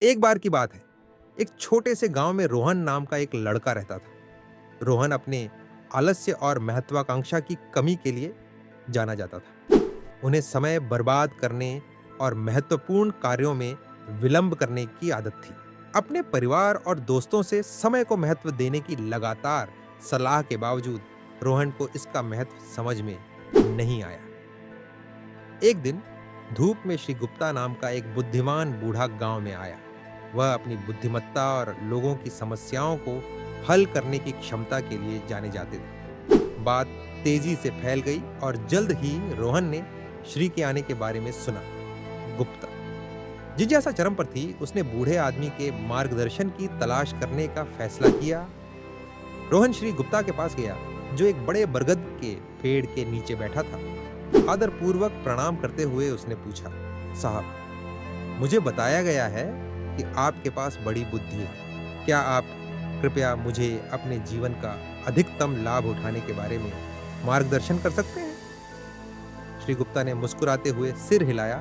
एक बार की बात है, एक छोटे से गांव में रोहन नाम का एक लड़का रहता था। रोहन अपने आलस्य और महत्वाकांक्षा की कमी के लिए जाना जाता था। उन्हें समय बर्बाद करने और महत्वपूर्ण कार्यों में विलंब करने की आदत थी। अपने परिवार और दोस्तों से समय को महत्व देने की लगातार सलाह के बावजूद रोहन को इसका महत्व समझ में नहीं आया। एक दिन धूप में श्री गुप्ता नाम का एक बुद्धिमान बूढ़ा गांव में आया। वह अपनी बुद्धिमत्ता और लोगों की समस्याओं को हल करने की क्षमता के लिए जाने जाते थे। बात तेजी से फैल गई और जल्द ही रोहन ने श्री के आने के बारे में सुना। गुप्ता जिज्ञासा चरम पर थी। उसने बूढ़े आदमी के मार्गदर्शन की तलाश करने का फैसला किया। रोहन श्री गुप्ता के पास गया, जो एक बड़े बरगद के पेड़ के नीचे बैठा था। आदर पूर्वक प्रणाम करते हुए उसने पूछा, साहब, मुझे बताया गया है कि आपके पास बड़ी बुद्धि है। क्या आप कृपया मुझे अपने जीवन का अधिकतम लाभ उठाने के बारे में मार्गदर्शन कर सकते हैं? श्री गुप्ता ने मुस्कुराते हुए सिर हिलाया,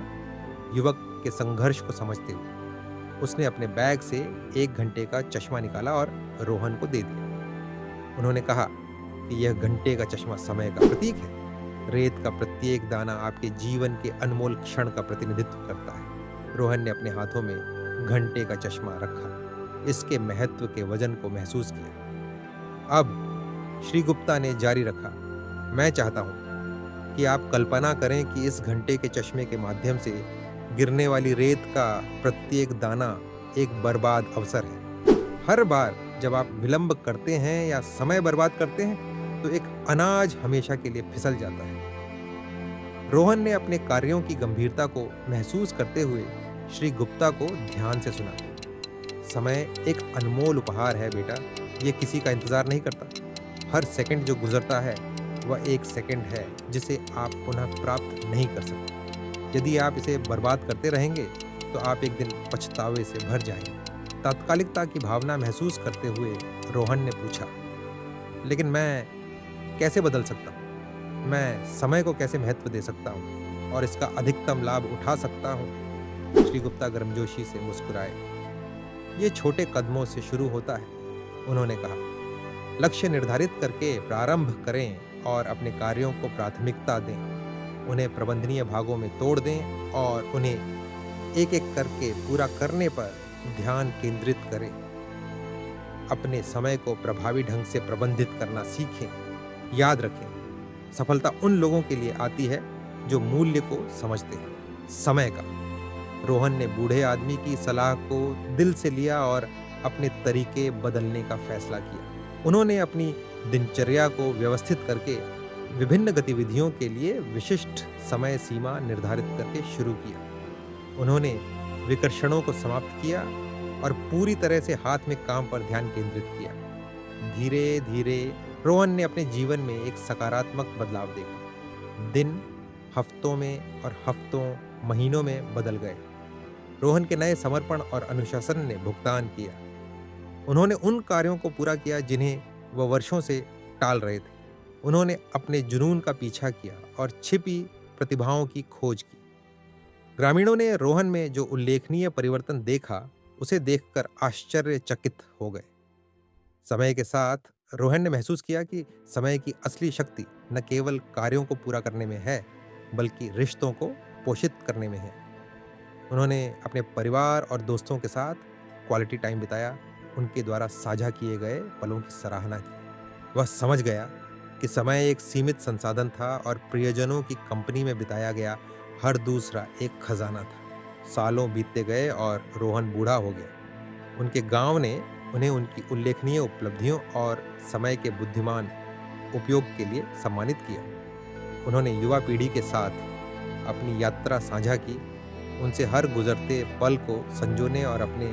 युवक के संघर्ष को समझते हुए। उसने अपने बैग से 1 घंटे का चश्मा निकाला और रोहन को दे दिया। उन्होंने कहा कि यह घंटे का चश्मा समय का प्रतीक है। रेत का प्रत्येक दाना आपके जीवन के अनमोल क्षण का प्रतिनिधित्व करता है। रोहन ने अपने हाथों में घंटे का चश्मा रखा, इसके महत्व के वजन को महसूस किया। अब श्री गुप्ता ने जारी रखा, मैं चाहता हूं कि आप कल्पना करें कि इस घंटे के चश्मे के माध्यम से गिरने वाली रेत का प्रत्येक दाना एक बर्बाद अवसर है। हर बार जब आप विलंब करते हैं या समय बर्बाद करते हैं, तो एक अनाज हमेशा के लिए फिसल जाता है। रोहन ने अपने कार्यों की गंभीरता को महसूस करते हुए श्री गुप्ता को ध्यान से सुना। समय एक अनमोल उपहार है बेटा, यह किसी का इंतजार नहीं करता। हर सेकंड जो गुजरता है वह एक सेकंड है जिसे आप पुनः प्राप्त नहीं कर सकते। यदि आप इसे बर्बाद करते रहेंगे तो आप एक दिन पछतावे से भर जाएंगे। तात्कालिकता की भावना महसूस करते हुए रोहन ने पूछा, लेकिन मैं कैसे बदल सकता हूँ? मैं समय को कैसे महत्व दे सकता हूँ और इसका अधिकतम लाभ उठा सकता हूँ? श्री गुप्ता गर्मजोशी से मुस्कुराए। ये छोटे कदमों से शुरू होता है, उन्होंने कहा। लक्ष्य निर्धारित करके प्रारंभ करें और अपने कार्यों को प्राथमिकता दें। उन्हें प्रबंधनीय भागों में तोड़ दें और उन्हें एक एक करके पूरा करने पर ध्यान केंद्रित करें। अपने समय को प्रभावी ढंग से प्रबंधित करना सीखें। याद रखें, सफलता उन लोगों के लिए आती है जो मूल्य को समझते हैं, समय का। रोहन ने बूढ़े आदमी की सलाह को दिल से लिया और अपने तरीके बदलने का फैसला किया। उन्होंने अपनी दिनचर्या को व्यवस्थित करके विभिन्न गतिविधियों के लिए विशिष्ट समय सीमा निर्धारित करके शुरू किया। उन्होंने विकर्षणों को समाप्त किया और पूरी तरह से हाथ में काम पर ध्यान केंद्रित किया। धीरे धीरे रोहन ने अपने जीवन में एक सकारात्मक बदलाव देखा। दिन हफ्तों में और हफ्तों महीनों में बदल गए। रोहन के नए समर्पण और अनुशासन ने भुगतान किया। उन्होंने उन कार्यों को पूरा किया जिन्हें वह वर्षों से टाल रहे थे। उन्होंने अपने जुनून का पीछा किया और छिपी प्रतिभाओं की खोज की। ग्रामीणों ने रोहन में जो उल्लेखनीय परिवर्तन देखा, उसे देखकर आश्चर्यचकित हो गए। समय के साथ रोहन ने महसूस किया कि समय की असली शक्ति न केवल कार्यों को पूरा करने में है, बल्कि रिश्तों को पोषित करने में है। उन्होंने अपने परिवार और दोस्तों के साथ क्वालिटी टाइम बिताया, उनके द्वारा साझा किए गए पलों की सराहना की। वह समझ गया कि समय एक सीमित संसाधन था और प्रियजनों की कंपनी में बिताया गया हर दूसरा एक खजाना था। सालों बीतते गए और रोहन बूढ़ा हो गया। उनके गांव ने उन्हें उनकी उल्लेखनीय उपलब्धियों और समय के बुद्धिमान उपयोग के लिए सम्मानित किया। उन्होंने युवा पीढ़ी के साथ अपनी यात्रा साझा की, उनसे हर गुजरते पल को संजोने और अपने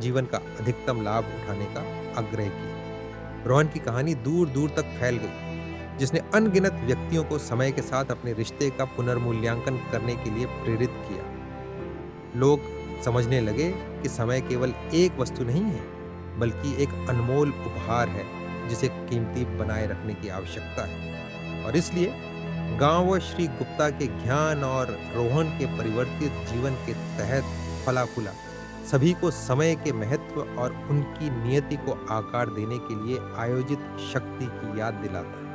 जीवन का अधिकतम लाभ उठाने का आग्रह किया। रोहन की कहानी दूर दूर तक फैल गई, जिसने अनगिनत व्यक्तियों को समय के साथ अपने रिश्ते का पुनर्मूल्यांकन करने के लिए प्रेरित किया। लोग समझने लगे कि समय केवल एक वस्तु नहीं है, बल्कि एक अनमोल उपहार है जिसे कीमती बनाए रखने की आवश्यकता है। और इसलिए गांव व श्री गुप्ता के ज्ञान और रोहन के परिवर्तित जीवन के तहत फला फूला सभी को समय के महत्व और उनकी नियति को आकार देने के लिए आयोजित शक्ति की याद दिलाता है।